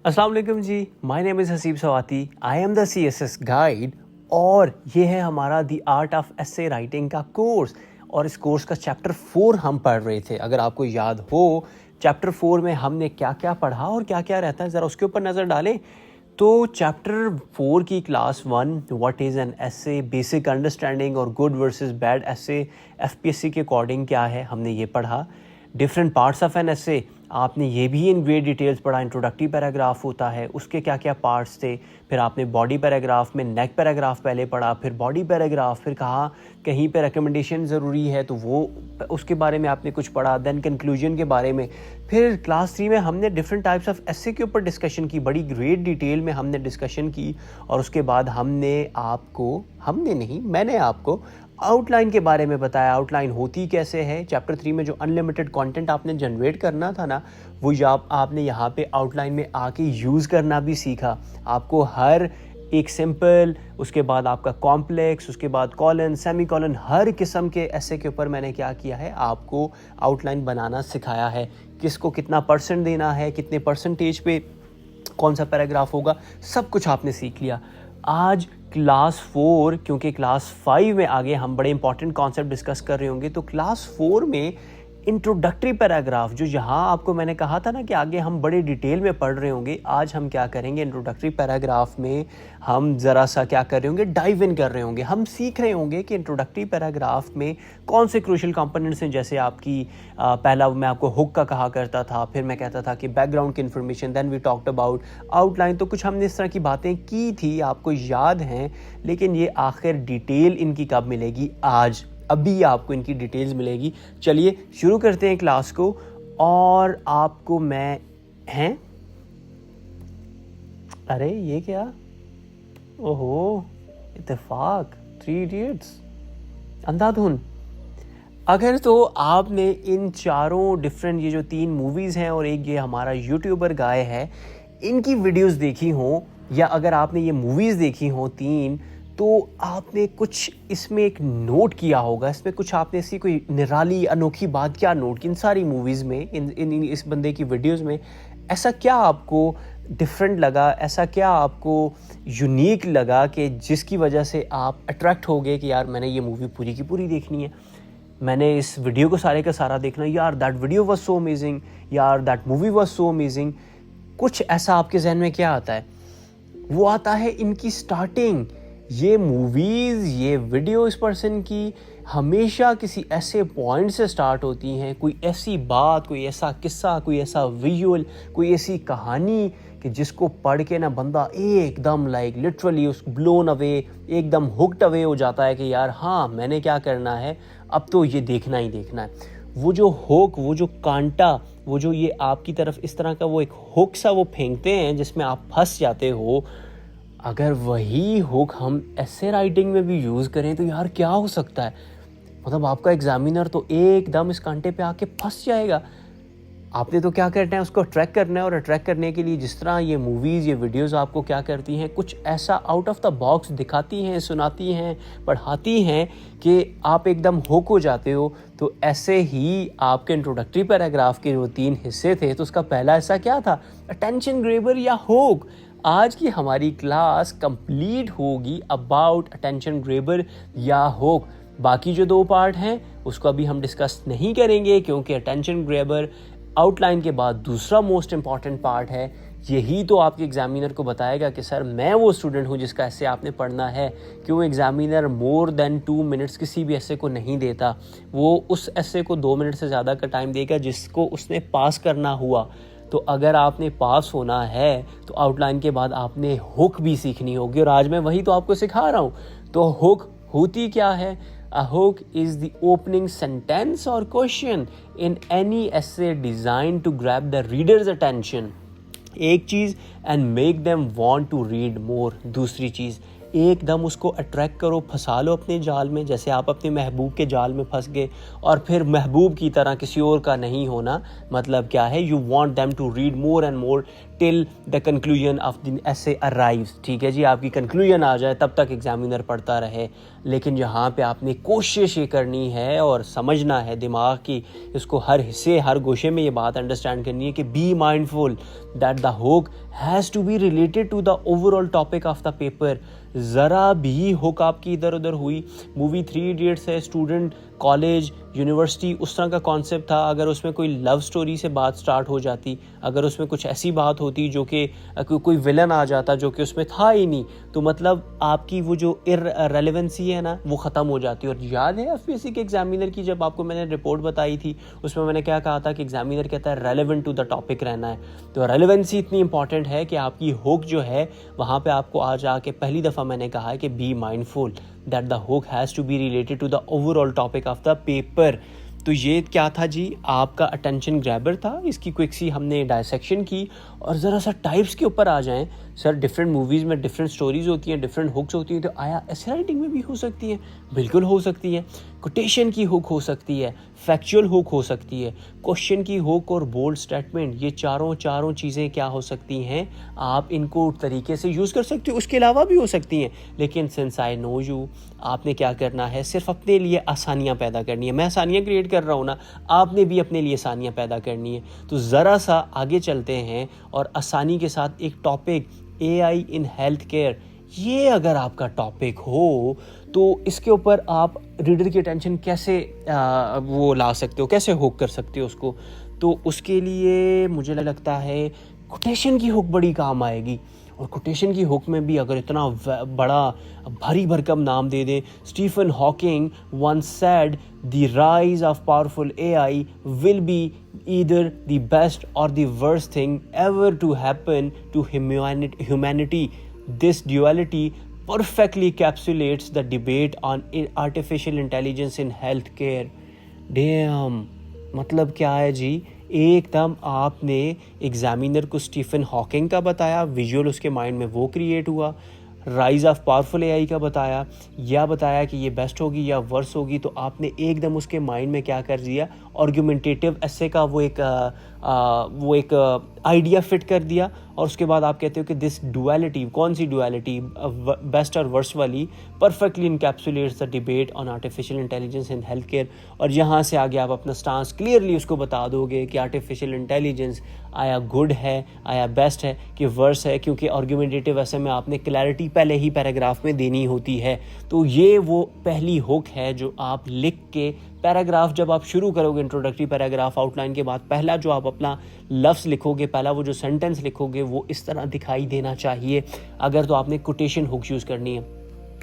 अस्सलाम वालेकुम जी, my name is Haseeb Swati, I am the CSS guide और ये है हमारा the art of essay writing का कोर्स। और इस कोर्स का चैप्टर 4 हम पढ़ रहे थे। अगर आपको याद हो चैप्टर 4 में हमने क्या क्या पढ़ा और क्या क्या रहता है, ज़रा उसके ऊपर नज़र डालें। तो चैप्टर 4 की class 1 what is an essay, basic understanding और गुड वर्सेस बैड एसे FPSC के अकॉर्डिंग क्या है, हमने ये पढ़ा। Different parts of an essay, आपने ये भी इन ग्रेट डिटेल्स पढ़ा। इंट्रोडक्टरी पैराग्राफ होता है, उसके क्या क्या पार्ट्स थे। फिर आपने बॉडी पैराग्राफ में नेक पैराग्राफ पहले पढ़ा, फिर बॉडी पैराग्राफ, फिर कहा कहीं पे रिकमेंडेशन ज़रूरी है तो वो उसके बारे में आपने कुछ पढ़ा। देन कंक्लूजन के बारे में। फिर क्लास 3 में हमने डिफरेंट टाइप्स ऑफ एसे के ऊपर डिस्कशन की, बड़ी ग्रेट डिटेल में हमने डिस्कशन की। और उसके बाद मैंने आपको आउटलाइन के बारे में बताया। आउटलाइन होती कैसे है, चैप्टर 3 में जो अनलिमिटेड कंटेंट आपने जनरेट करना था ना, वो आपने यहाँ पे आउटलाइन में आके यूज़ करना भी सीखा। आपको हर एक सिंपल, उसके बाद आपका कॉम्प्लेक्स, उसके बाद कॉलन, सेमी कॉलन, हर किस्म के ऐसे के ऊपर मैंने क्या किया है, आपको आउटलाइन बनाना सिखाया है। किसको कितना परसेंट देना है, कितने परसेंटेज पे कौन सा पैराग्राफ होगा, सब कुछ आपने सीख लिया। आज क्लास 4, क्योंकि क्लास 5 में आगे हम बड़े इंपॉर्टेंट कॉन्सेप्ट डिस्कस कर रहे होंगे, तो क्लास 4 में इंट्रोडक्टरी पैराग्राफ, जो यहाँ आपको मैंने कहा था ना कि आगे हम बड़े डिटेल में पढ़ रहे होंगे, आज हम क्या करेंगे, इंट्रोडक्टरी पैराग्राफ में हम ज़रा सा क्या कर रहे होंगे, डाइव इन कर रहे होंगे। हम सीख रहे होंगे कि इंट्रोडक्टरी पैराग्राफ में कौन से क्रूशियल कंपोनेंट्स हैं। जैसे आपकी पहला मैं आपको हुक का कहा करता था, फिर मैं कहता था कि बैकग्राउंड की information, then we talked about outline. तो कुछ हमने इस तरह की बातें की थी, आपको याद हैं, लेकिन ये आखिर डिटेल इनकी कब मिलेगी, आज अभी आपको इनकी डिटेल्स मिलेगी। चलिए शुरू करते हैं क्लास को। और आपको मैं अरे ये क्या, ओहो इत्तेफाक, 3 इडियट्स, अंधाधुन। अगर तो आपने इन चारों डिफरेंट, ये जो 3 मूवीज़ हैं और एक ये हमारा यूट्यूबर गाय है, इनकी वीडियोस देखी हो, या अगर आपने ये मूवीज़ देखी हो 3, तो आपने कुछ इसमें एक नोट किया होगा। इसमें कुछ आपने ऐसी कोई निराली अनोखी बात क्या नोट की इन सारी मूवीज़ में, इस बंदे की वीडियोस में। ऐसा क्या आपको डिफरेंट लगा, ऐसा क्या आपको यूनिक लगा कि जिसकी वजह से आप अट्रैक्ट हो गए कि यार मैंने ये मूवी पूरी की पूरी देखनी है, मैंने इस वीडियो को सारे का सारा देखना, यार that video was so amazing, यार that movie was so amazing. कुछ ऐसा आपके जहन में क्या आता है? वो आता है इनकी स्टार्टिंग। ये मूवीज़, ये वीडियो इस पर्सन की हमेशा किसी ऐसे पॉइंट से स्टार्ट होती हैं, कोई ऐसी बात, कोई ऐसा किस्सा, कोई ऐसा विजुअल, कोई ऐसी कहानी कि जिसको पढ़ के ना बंदा एकदम लाइक लिटरली उस ब्लोन अवे, एकदम हुक्ड अवे हो जाता है कि यार हाँ मैंने क्या करना है, अब तो ये देखना ही देखना है। वो जो हुक, वो जो कांटा, वो जो ये आपकी तरफ इस तरह का वो एक हुक सा वो फेंकते हैं जिसमें आप फंस जाते हो, अगर वही हुक हम ऐसे राइटिंग में भी यूज़ करें तो यार क्या हो सकता है। मतलब आपका एग्जामिनर तो एकदम इस कांटे पे आके फंस जाएगा। आपने तो क्या करना है, उसको अट्रैक्ट करना है। और अट्रैक्ट करने के लिए जिस तरह ये मूवीज़, ये वीडियोस आपको क्या करती हैं, कुछ ऐसा आउट ऑफ द बॉक्स दिखाती हैं, सुनाती हैं, पढ़ाती हैं कि आप एकदम हुक हो जाते हो। तो ऐसे ही आपके इंट्रोडक्टरी पैराग्राफ के जो 3 हिस्से थे, तो उसका पहला हिस्सा क्या था, अटेंशन ग्रैबर या हुक। आज की हमारी क्लास कंप्लीट होगी अबाउट अटेंशन ग्रैबर या हुक। बाकी जो 2 पार्ट हैं उसको अभी हम डिस्कस नहीं करेंगे, क्योंकि अटेंशन ग्रैबर आउटलाइन के बाद दूसरा मोस्ट इम्पॉर्टेंट पार्ट है। यही तो आपके एग्जामिनर को बताएगा कि सर मैं वो स्टूडेंट हूँ जिसका ऐसे आपने पढ़ना है। क्यों एग्जामिनर मोर देन 2 मिनट्स किसी भी ऐसे को नहीं देता, वो उस ऐसे को 2 मिनट से ज़्यादा का टाइम देगा जिसको उसने पास करना हुआ। तो अगर आपने पास होना है तो आउटलाइन के बाद आपने हुक भी सीखनी होगी, और आज मैं वही तो आपको सिखा रहा हूँ। तो हुक होती क्या है? A hook is the opening sentence or question in any essay designed to grab the reader's attention. एक चीज़ and make them want to read more। दूसरी चीज़, एकदम उसको अट्रैक्ट करो, फंसा लो अपने जाल में, जैसे आप अपने महबूब के जाल में फंस गए और फिर महबूब की तरह किसी और का नहीं होना। मतलब क्या है, you want them to read more and more till the conclusion of the essay arrives, ठीक है जी, आपकी कंक्लूजन आ जाए तब तक एग्जामिनर पढ़ता रहे। लेकिन यहाँ पे आपने कोशिश ये करनी है और समझना है दिमाग की इसको हर हिस्से हर गोशे में ये बात अंडरस्टैंड करनी है कि be mindful that the hook has to be related to the overall topic of the paper. ज़रा भी हुक आपकी इधर उधर हुई, मूवी 3 इडियट्स है, स्टूडेंट कॉलेज यूनिवर्सिटी उस तरह का कॉन्सेप्ट था, अगर उसमें कोई लव स्टोरी से बात स्टार्ट हो जाती, अगर उसमें कुछ ऐसी बात होती जो कि कोई विलन आ जाता जो कि उसमें था ही नहीं, तो मतलब आपकी वो जो इररेलेवेंसी है ना वो ख़त्म हो जाती है। और याद है एफपीएससी के एग्जामिनर की जब आपको मैंने रिपोर्ट बताई थी उसमें मैंने क्या कहा था कि एग्जामिनर कहता है रेलेवेंट टू द टॉपिक रहना है। तो रेलेवेंसी इतनी इंपॉर्टेंट है कि आपकी हुक जो है वहाँ पे आपको आज आके पहली दफ़ा मैंने कहा है कि be mindful that the hook has to be related to the overall topic of the paper. तो ये क्या था जी, आपका अटेंशन ग्रैबर था, इसकी क्विक सी हमने डायसेक्शन की। और ज़रा सा टाइप्स के ऊपर आ जाएं सर, डिफरेंट मूवीज़ में डिफरेंट स्टोरीज़ होती हैं, डिफरेंट हुक्स होती हैं, तो आया ऐसे राइटिंग में भी हो सकती है? बिल्कुल हो सकती है। कोटेशन की हुक हो सकती है, फैक्चुअल हुक हो सकती है, क्वेश्चन की हुक और बोल्ड स्टेटमेंट, ये चारों चीज़ें क्या हो सकती हैं, आप इनको तरीके से यूज़ कर सकते हो, उसके अलावा भी हो सकती हैं। लेकिन सिंस आई नो यू, आपने क्या करना है, सिर्फ अपने लिए आसानियाँ पैदा करनी है। मैं आसानियाँ क्रिएट कर रहा हूँ ना, आपने भी अपने लिए आसानियाँ पैदा करनी है। तो ज़रा सा आगे चलते हैं और आसानी के साथ एक टॉपिक AI इन हेल्थ केयर, ये अगर आपका टॉपिक हो तो इसके ऊपर आप रीडर की अटेंशन कैसे वो ला सकते हो, कैसे हुक कर सकते हो उसको। तो उसके लिए मुझे लगता है कोटेशन की हुक बड़ी काम आएगी। और कोटेशन की हुक में भी अगर इतना बड़ा भारी भरकम नाम दे दें, Stephen Hawking once said the rise of powerful AI will be either the best or the worst thing ever to happen to humanity. This duality perfectly encapsulates the debate on artificial intelligence in healthcare. Damn, मतलब क्या है जी, एकदम आपने examiner को Stephen Hawking का बताया, visual उसके mind में वो क्रिएट हुआ, राइज ऑफ पावरफुल एआई का बताया, या बताया कि ये बेस्ट होगी या वर्स होगी, तो आपने एकदम उसके माइंड में क्या कर दिया, आर्गुमेंटेटिव एसे का वो एक आइडिया फिट कर दिया। और उसके बाद आप कहते हो कि दिस डुअलिटी, कौन सी डुअलिटी, बेस्ट और वर्स्ट वाली, perfectly encapsulates the debate on artificial intelligence in health care. और यहाँ से आगे आप अपना स्टांस क्लियरली उसको बता दोगे कि आर्टिफिशियल इंटेलिजेंस आया गुड है, आया बेस्ट है कि वर्स है, क्योंकि आर्गुमेंटेटिव ऐसे में आपने क्लैरिटी पहले ही पैराग्राफ में देनी होती है। तो ये वो पहली हुक है जो आप लिख के पैराग्राफ जब आप शुरू करोगे, इंट्रोडक्टरी पैराग्राफ आउटलाइन के बाद पहला जो आप अपना लफ्ज़ लिखोगे, पहला वो जो सेंटेंस लिखोगे वो इस तरह दिखाई देना चाहिए। अगर तो आपने कोटेशन हुक यूज़ करनी है।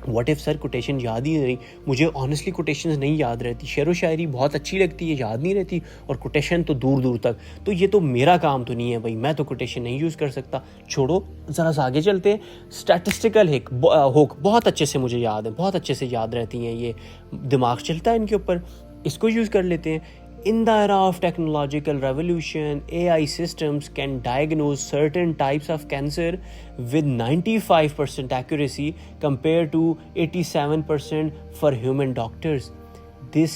व्हाट इफ़ सर कोटेशन याद ही नहीं, मुझे ऑनेस्टली कोटेशंस नहीं याद रहती, शेर व शायरी बहुत अच्छी लगती है, याद नहीं रहती, और कोटेशन तो दूर दूर तक। तो ये तो मेरा काम तो नहीं है भाई, मैं तो कोटेशन नहीं यूज़ कर सकता, छोड़ो। ज़रा सा आगे चलते हैं। स्टैटिस्टिकल हुक बहुत अच्छे से मुझे याद है, बहुत अच्छे से याद रहती हैं, ये दिमाग चलता है इनके ऊपर, इसको यूज़ कर लेते हैं। In the era of technological revolution, AI systems can diagnose certain types of cancer with 95% accuracy compared to 87% for human doctors. This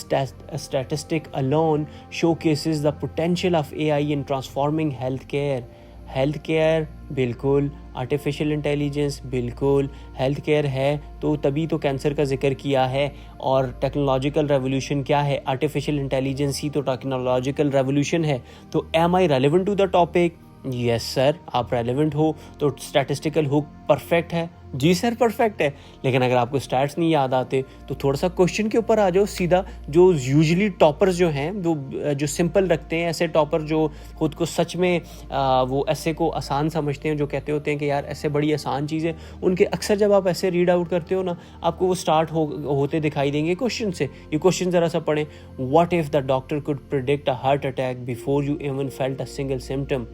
statistic alone showcases the potential of AI in transforming healthcare. Health care बिल्कुल, artificial intelligence बिल्कुल, health care है तो तभी तो cancer का जिक्र किया है। और टेक्नोलॉजिकल रेवोल्यूशन क्या है, आर्टिफिशियल इंटेलिजेंस ही तो टेक्नोलॉजिकल रेवोल्यूशन है। तो am I relevant to the topic? Yes sir, आप रेलेवेंट हो तो स्टैटिस्टिकल हुक परफेक्ट है। जी सर परफेक्ट है। लेकिन अगर आपको स्टैट्स नहीं याद आते तो थोड़ा सा क्वेश्चन के ऊपर आ जाओ सीधा। जो यूजुअली टॉपर्स जो हैं, जो सिंपल रखते हैं, ऐसे टॉपर जो खुद को सच में वो ऐसे को आसान समझते हैं, जो कहते होते हैं कि यार ऐसे बड़ी आसान चीज़ है, उनके अक्सर जब आप ऐसे रीड आउट करते हो ना, आपको वो स्टार्ट होते दिखाई देंगे क्वेश्चन से। ये क्वेश्चन ज़रा सा पढ़ें। What if the doctor could predict a heart attack before you even felt a single symptom?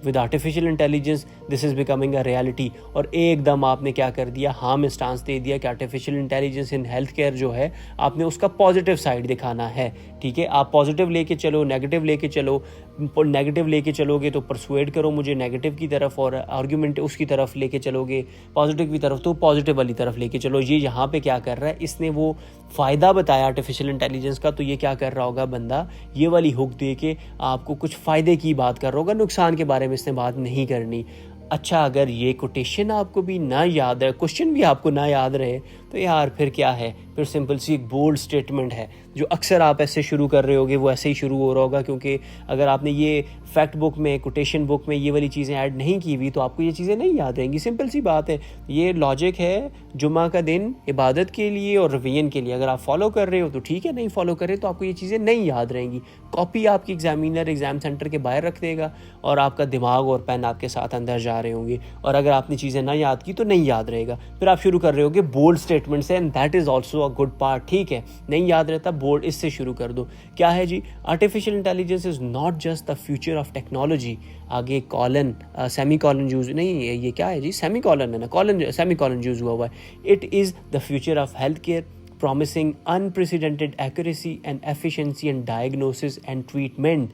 With artificial intelligence this is becoming a reality. और एकदम आपने क्या कर दिया, हाँ में स्टांस दे दिया कि artificial intelligence in health care जो है, आपने उसका पॉजिटिव साइड दिखाना है ठीक है, आप पॉजिटिव लेके चलो, नेगेटिव लेके चलो, नेगेटिव लेके चलोगे तो परसुएड करो मुझे नेगेटिव की तरफ, और आर्ग्यूमेंट उसकी तरफ लेके चलोगे पॉजिटिव की तरफ तो पॉजिटिव वाली तरफ लेके चलो। ये यहाँ पे क्या कर रहा है, इसने वो फ़ायदा बताया आर्टिफिशियल इंटेलिजेंस का, तो ये क्या कर रहा होगा बंदा, ये वाली हुक दे के आपको कुछ फ़ायदे की बात कर रहा होगा, नुकसान के बारे में इसने बात नहीं करनी। अच्छा, अगर ये कोटेशन आपको भी ना याद रहे, क्वेश्चन भी आपको ना याद रहे, तो यार फिर क्या है, फिर सिंपल सी एक बोल्ड स्टेटमेंट है जो अक्सर आप ऐसे शुरू कर रहे होगे, वो ऐसे ही शुरू हो रहा होगा, क्योंकि अगर आपने ये फैक्ट बुक में, कोटेशन बुक में ये वाली चीज़ें ऐड नहीं की हुई तो आपको ये चीज़ें नहीं याद रहेंगी। सिंपल सी बात है, ये लॉजिक है जुम्मा का दिन इबादत के लिए और रिवीजन के लिए। अगर आप फॉलो कर रहे हो तो ठीक है, नहीं फॉलो कर रहे तो आपको ये चीज़ें नहीं याद रहेंगी। कॉपी आपकी एग्जामिनर एग्जाम सेंटर के बाहर रख देगा और आपका दिमाग और पेन आपके साथ अंदर जा रहे होंगे, और अगर आपने चीज़ें ना याद की तो नहीं याद रहेगा। फिर आप शुरू कर रहे होगे बोल्ड स्टेटमेंट से, and that is also a good part. ठीक है, नहीं याद रहता, बोल्ड इससे शुरू कर दो। क्या है जी, artificial intelligence is not just the future of technology, आगे कॉलन सेमी कॉलन यूज नहीं है, ये क्या है जी, सेमी कॉलन है ना, कॉलन सेमी कॉलन यूज हुआ है। It is the future of health care, promising unprecedented accuracy and efficiency in diagnosis and treatment।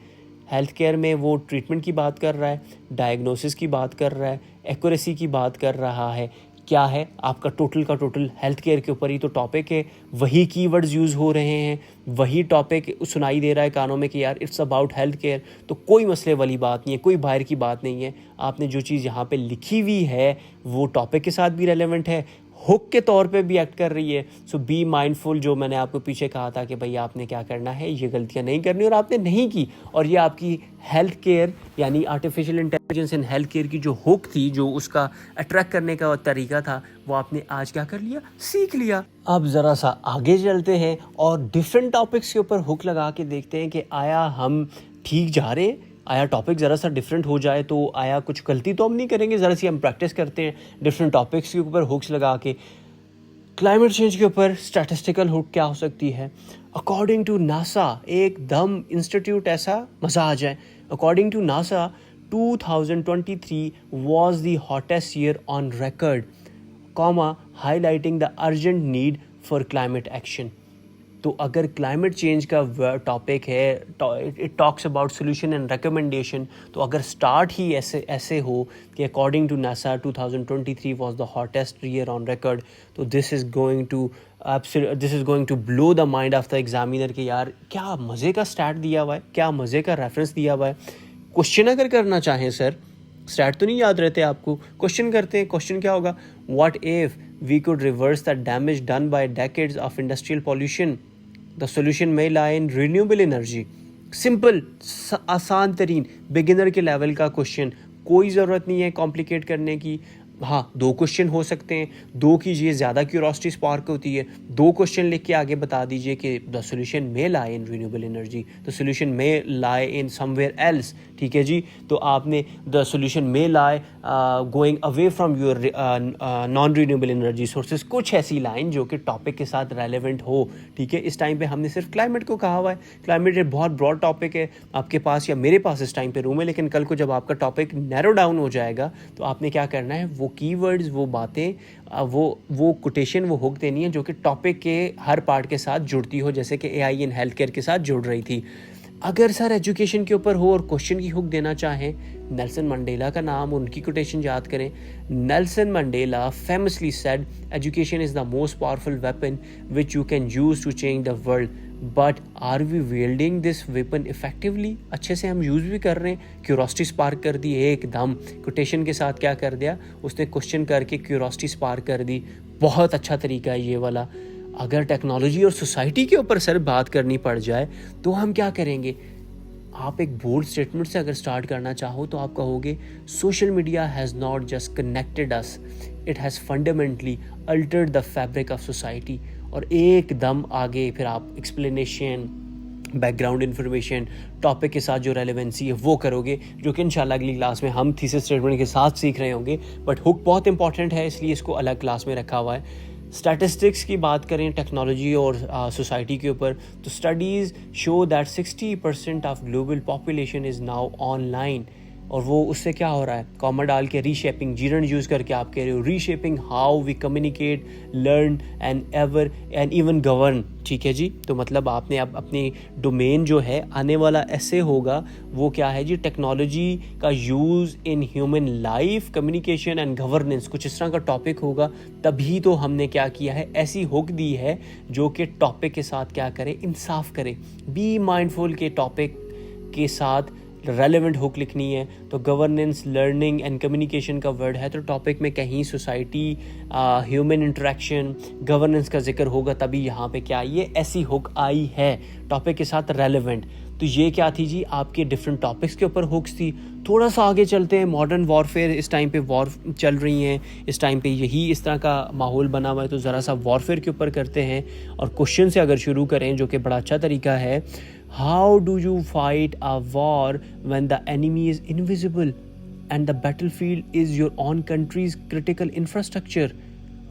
Health care में वो ट्रीटमेंट की बात कर रहा है, डायग्नोसिस की बात कर रहा है, एक्यूरेसी की बात कर रहा है। क्या है आपका टोटल का टोटल हेल्थ केयर के ऊपर ही तो टॉपिक है, वही कीवर्ड्स यूज़ हो रहे हैं, वही टॉपिक सुनाई दे रहा है कानों में कि यार इट्स अबाउट हेल्थ केयर। तो कोई मसले वाली बात नहीं है, कोई बाहर की बात नहीं है। आपने जो चीज़ यहाँ पे लिखी हुई है वो टॉपिक के साथ भी रेलेवेंट है, हुक के तौर पे भी एक्ट कर रही है। सो बी माइंडफुल, जो मैंने आपको पीछे कहा था कि भाई आपने क्या करना है, ये गलतियां नहीं करनी, और आपने नहीं की, और ये आपकी हेल्थ केयर यानी artificial intelligence in health care की जो हुक थी, जो उसका अट्रैक्ट करने का तरीका था, वो आपने आज क्या कर लिया, सीख लिया। अब ज़रा सा आगे चलते हैं और डिफरेंट टॉपिक्स के ऊपर हुक लगा के देखते हैं कि आया हम ठीक जा रहे हैं, आया टॉपिक ज़रा सा डिफरेंट हो जाए तो आया कुछ गलती तो हम नहीं करेंगे। ज़रा सी हम प्रैक्टिस करते हैं डिफरेंट टॉपिक्स के ऊपर हुक्स लगा के। क्लाइमेट चेंज के ऊपर स्टैटिस्टिकल हुक क्या हो सकती है, अकॉर्डिंग टू नासा, एकदम इंस्टीट्यूट ऐसा मज़ा आ जाए। According to NASA 2023 was the hottest year on record, highlighting the urgent need for climate action। तो अगर क्लाइमेट चेंज का टॉपिक है, it talks about solution and recommendation, तो अगर स्टार्ट ही ऐसे हो कि according to NASA 2023 was the hottest year on record, तो this is going to blow the mind of the examiner कि यार क्या मज़े का स्टैट दिया हुआ है, क्या मज़े का रेफरेंस दिया हुआ है। क्वेश्चन अगर करना चाहें सर, स्टैट तो नहीं याद रहते आपको, क्वेश्चन करते हैं। क्वेश्चन क्या होगा, what if we could reverse the damage done by decades of industrial pollution, the solution may lie in renewable energy. Simple, आसान तरीन बिगिनर के लेवल का क्वेश्चन, कोई ज़रूरत नहीं है कॉम्प्लिकेट करने की। हाँ, 2 क्वेश्चन हो सकते हैं, 2 कीजिए, ज़्यादा क्यूरोसिटी स्पार्क होती है। 2 क्वेश्चन लिख के आगे बता दीजिए कि the solution may lie in renewable energy, the solution may lie in somewhere else. ठीक है जी, तो आपने the solution may lie going away from your non renewable energy sources, कुछ ऐसी लाइन जो कि टॉपिक के साथ रेलेवेंट हो। ठीक है, इस टाइम पे हमने सिर्फ क्लाइमेट को कहा हुआ है। क्लाइमेट एक बहुत ब्रॉड टॉपिक है आपके पास या मेरे पास इस टाइम पे रूम है, लेकिन कल को जब आपका टॉपिक नैरो डाउन हो जाएगा तो आपने क्या करना है, वो कीवर्ड्स, वो बातें, वो कोटेशन, वो हुक देनी है जो कि टॉपिक के हर पार्ट के साथ जुड़ती हो, जैसे कि एआई इन हेल्थ केयर के साथ जुड़ रही थी। अगर सर एजुकेशन के ऊपर हो और क्वेश्चन की हुक देना चाहें, नेल्सन मंडेला का नाम, उनकी कोटेशन याद करें। Nelson Mandela famously said, education is the most powerful weapon which you can use to change the world, but are we wielding this weapon effectively. अच्छे से हम यूज़ भी कर रहे हैं, क्यूरोसिटी स्पार्क कर दी एकदम, कोटेशन के साथ क्या कर दिया उसने, क्वेश्चन करके क्यूरोसिटी स्पार्क कर दी। बहुत अच्छा तरीका है ये वाला। अगर टेक्नोलॉजी और सोसाइटी के ऊपर सर बात करनी पड़ जाए तो हम क्या करेंगे, आप एक बोल्ड स्टेटमेंट से अगर स्टार्ट करना चाहो तो आप कहोगे, social media has not just connected us, it has fundamentally Altered the fabric of society. और एकदम आगे फिर आप एक्सप्लेनेशन, बैकग्राउंड इन्फॉर्मेशन, टॉपिक के साथ जो रेलेवेंसी है वो करोगे, जो कि इंशाल्लाह अगली क्लास में हम थीसिस स्टेटमेंट के साथ सीख रहे होंगे। बट हुक बहुत इंपॉर्टेंट है, इसलिए इसको अलग क्लास में रखा हुआ है। स्टैटिस्टिक्स की बात करें टेक्नोलॉजी और सोसाइटी के ऊपर, तो studies show that 60% of global population is now online और वो उससे क्या हो रहा है, कॉमा डाल के रीशेपिंग, जीरन यूज़ करके आप कह रहे हो reshaping how we communicate, learn and even govern. ठीक है जी, तो मतलब आपने अब अपनी डोमेन जो है आने वाला ऐसे होगा वो क्या है जी, टेक्नोलॉजी का use in human life, communication and governance, कुछ इस तरह का टॉपिक होगा। तभी तो हमने क्या किया है, ऐसी हुक दी है जो कि टॉपिक के साथ क्या करे, इंसाफ करे। बी माइंडफुल के टॉपिक के साथ रेलेवेंट हुक लिखनी है। तो गवर्नेंस, लर्निंग एंड कम्युनिकेशन का वर्ड है, तो टॉपिक में कहीं सोसाइटी, ह्यूमन इंटरेक्शन, गवर्नेंस का जिक्र होगा, तभी यहाँ पे क्या ये ऐसी हुक आई है टॉपिक के साथ रेलेवेंट। तो ये क्या थी जी, आपके डिफरेंट टॉपिक्स के ऊपर हुक्स थी। थोड़ा सा आगे चलते हैं, मॉडर्न वॉरफेयर, इस टाइम पे वॉर चल रही हैं, इस टाइम पे यही इस तरह का माहौल बना हुआ है, तो ज़रा सा वॉरफेयर के ऊपर करते हैं। और क्वेश्चन से अगर शुरू करें, जो कि बड़ा अच्छा तरीका है, how do you fight a war when the enemy is invisible and the battlefield is your own country's critical infrastructure.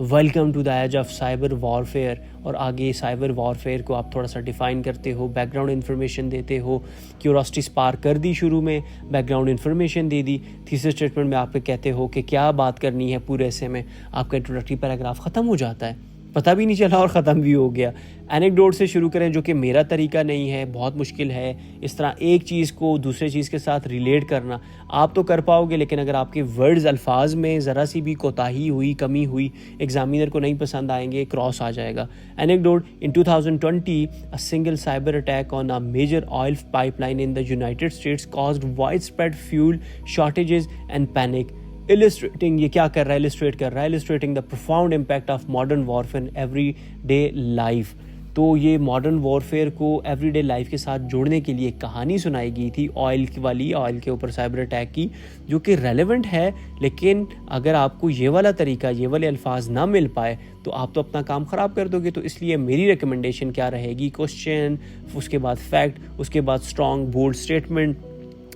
Welcome to the age of cyber warfare. और आगे साइबर वॉरफेयर को आप थोड़ा सा डिफ़ाइन करते हो, बैकग्राउंड इन्फॉर्मेशन देते हो, क्यूरोसिटी स्पार्क कर दी शुरू में, बैकग्राउंड इन्फॉर्मेशन दे दी, थीसिस स्टेटमेंट में आप कहते हो कि क्या बात करनी है पूरे ऐसे में, आपका इंट्रोडक्टरी पैराग्राफ ख़त्म हो जाता है, पता भी नहीं चला और ख़त्म भी हो गया। एनेक्डोट से शुरू करें, जो कि मेरा तरीका नहीं है, बहुत मुश्किल है इस तरह एक चीज़ को दूसरे चीज़ के साथ रिलेट करना। आप तो कर पाओगे, लेकिन अगर आपके वर्ड्स, अल्फाज में ज़रा सी भी कोताही हुई, कमी हुई, एग्जामिनर को नहीं पसंद आएंगे, क्रॉस आ जाएगा। Anecdote, in 2020 a single cyber attack on a major oil pipeline in the United States caused widespread fuel shortages and panic. Illustrating, ये क्या कर रहा है, इलिस्ट्रेट कर रहा है, illustrating the profound impact of modern warfare in everyday life. तो ये मॉडर्न वॉरफेयर को एवरीडे लाइफ के साथ जोड़ने के लिए एक कहानी सुनाई गई थी, ऑयल के ऊपर साइबर अटैक की, जो कि रेलेवेंट है। लेकिन अगर आपको ये वाला तरीका, ये वाले अल्फाज ना मिल पाए, तो आप तो अपना काम ख़राब कर दोगे। तो इसलिए मेरी रिकमेंडेशन क्या रहेगी, क्वेश्चन, उसके बाद फैक्ट, उसके बाद स्ट्रॉन्ग बोल्ड स्टेटमेंट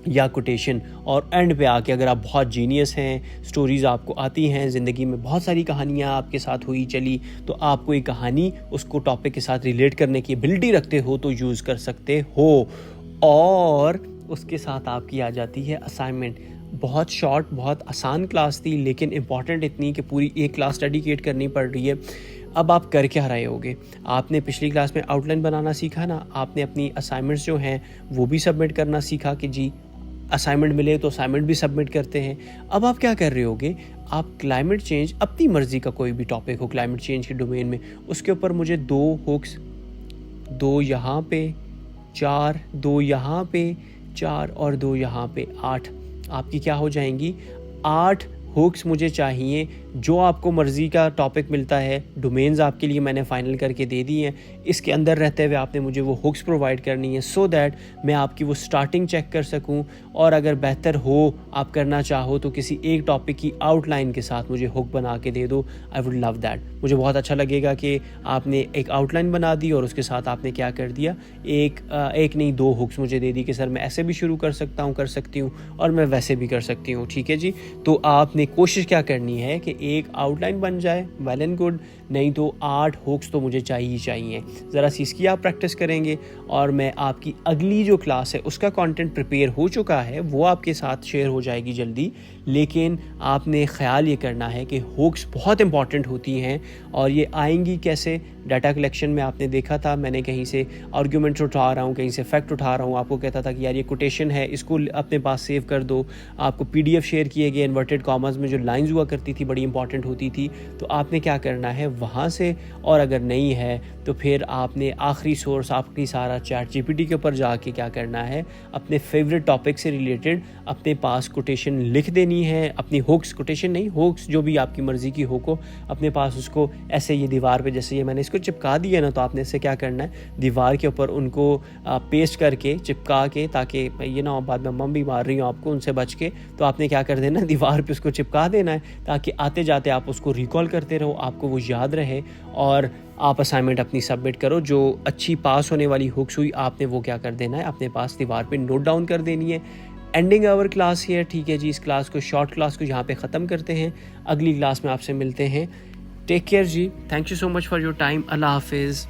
या कोटेशन, और एंड पे आके अगर आप बहुत जीनियस हैं, स्टोरीज़ आपको आती हैं, ज़िंदगी में बहुत सारी कहानियाँ आपके साथ हुई चली, तो आपको एक कहानी उसको टॉपिक के साथ रिलेट करने की एबिलिटी रखते हो तो यूज़ कर सकते हो। और उसके साथ आपकी आ जाती है असाइनमेंट। बहुत शॉर्ट, बहुत आसान क्लास थी, लेकिन इम्पॉर्टेंट इतनी कि पूरी एक क्लास डेडिकेट करनी पड़ रही है। अब आप कर क्या रहे होगे, आपने पिछली क्लास में आउटलाइन बनाना सीखा ना, आपने अपनी असाइनमेंट्स जो हैं वो भी सबमिट करना सीखा कि जी असाइनमेंट मिले तो असाइनमेंट भी सबमिट करते हैं। अब आप क्या कर रहे होगे, आप क्लाइमेट चेंज, अपनी मर्ज़ी का कोई भी टॉपिक हो क्लाइमेट चेंज के डोमेन में, उसके ऊपर मुझे 2 हुक्स, 2 यहाँ पे 4, 2 यहाँ पे 4 और 2 यहाँ पे 8, आपकी क्या हो जाएंगी, 8 हुक्स मुझे चाहिए। जो आपको मर्ज़ी का टॉपिक मिलता है, डोमेन्स आपके लिए मैंने फ़ाइनल करके दे दी हैं, इसके अंदर रहते हुए आपने मुझे वो हुक्स प्रोवाइड करनी है, सो दैट मैं आपकी वो स्टार्टिंग चेक कर सकूं। और अगर बेहतर हो, आप करना चाहो तो किसी एक टॉपिक की आउटलाइन के साथ मुझे हुक बना के दे दो, आई वुड लव दैट। मुझे बहुत अच्छा लगेगा कि आपने एक आउटलाइन बना दी और उसके साथ आपने क्या कर दिया, एक नहीं 2 हुक्स मुझे दे दी कि सर मैं ऐसे भी शुरू कर सकता हूँ, कर सकती हूँ, और मैं वैसे भी कर सकती हूँ। ठीक है जी, तो आपने कोशिश क्या करनी है कि एक आउटलाइन बन जाए, वेल एंड गुड, नहीं तो 8 हुक्स तो मुझे चाहिए। ज़रा सी इसकी आप प्रैक्टिस करेंगे, और मैं आपकी अगली जो क्लास है उसका कंटेंट प्रिपेयर हो चुका है, वो आपके साथ शेयर हो जाएगी जल्दी। लेकिन आपने ख्याल ये करना है कि हुक्स बहुत इंपॉर्टेंट होती हैं, और ये आएंगी कैसे, डाटा कलेक्शन में आपने देखा था, मैंने कहीं से आर्ग्यूमेंट्स उठा रहा हूँ, कहीं से फैक्ट उठा रहा हूँ, आपको कहता था कि यार ये कोटेशन है, इसको अपने पास सेव कर दो। आपको PDF शेयर किए गए, इन्वर्टेड कॉमर्स में जो लाइंस हुआ करती थी, बड़ी इंपॉर्टेंट होती थी, तो आपने क्या करना है वहाँ से, और अगर नहीं है तो फिर आपने आखिरी सोर्स आपकी सारा ChatGPT के ऊपर जाके क्या करना है, अपने फेवरेट टॉपिक से रिलेटेड अपने पास कोटेशन लिख देनी है, अपनी हुक्स, कोटेशन नहीं, हुक्स जो भी आपकी मर्ज़ी की हुक हो अपने पास, उसको ऐसे ये दीवार पे, जैसे ये मैंने इसको चिपका दिया ना, तो आपने इससे क्या करना है, दीवार के ऊपर उनको पेस्ट करके चिपका के, ताकि ये ना बाद में मम भी मार रही हूँ आपको, उनसे बच के, तो आपने क्या कर देना, दीवार पे उसको चिपका देना है, ताकि आते जाते आप उसको रिकॉल करते रहो, आपको वो याद रहे, और आप असाइनमेंट अपनी सबमिट करो। जो अच्छी पास होने वाली हुक्स हुई, आपने वो क्या कर देना है, अपने पास दीवार पे नोट डाउन कर देनी है। एंडिंग आवर क्लास हियर, ठीक है जी, इस क्लास को, शॉर्ट क्लास को यहाँ पे ख़त्म करते हैं, अगली क्लास में आपसे मिलते हैं। टेक केयर जी, thank you so much for your time, अल्लाह हाफिज़।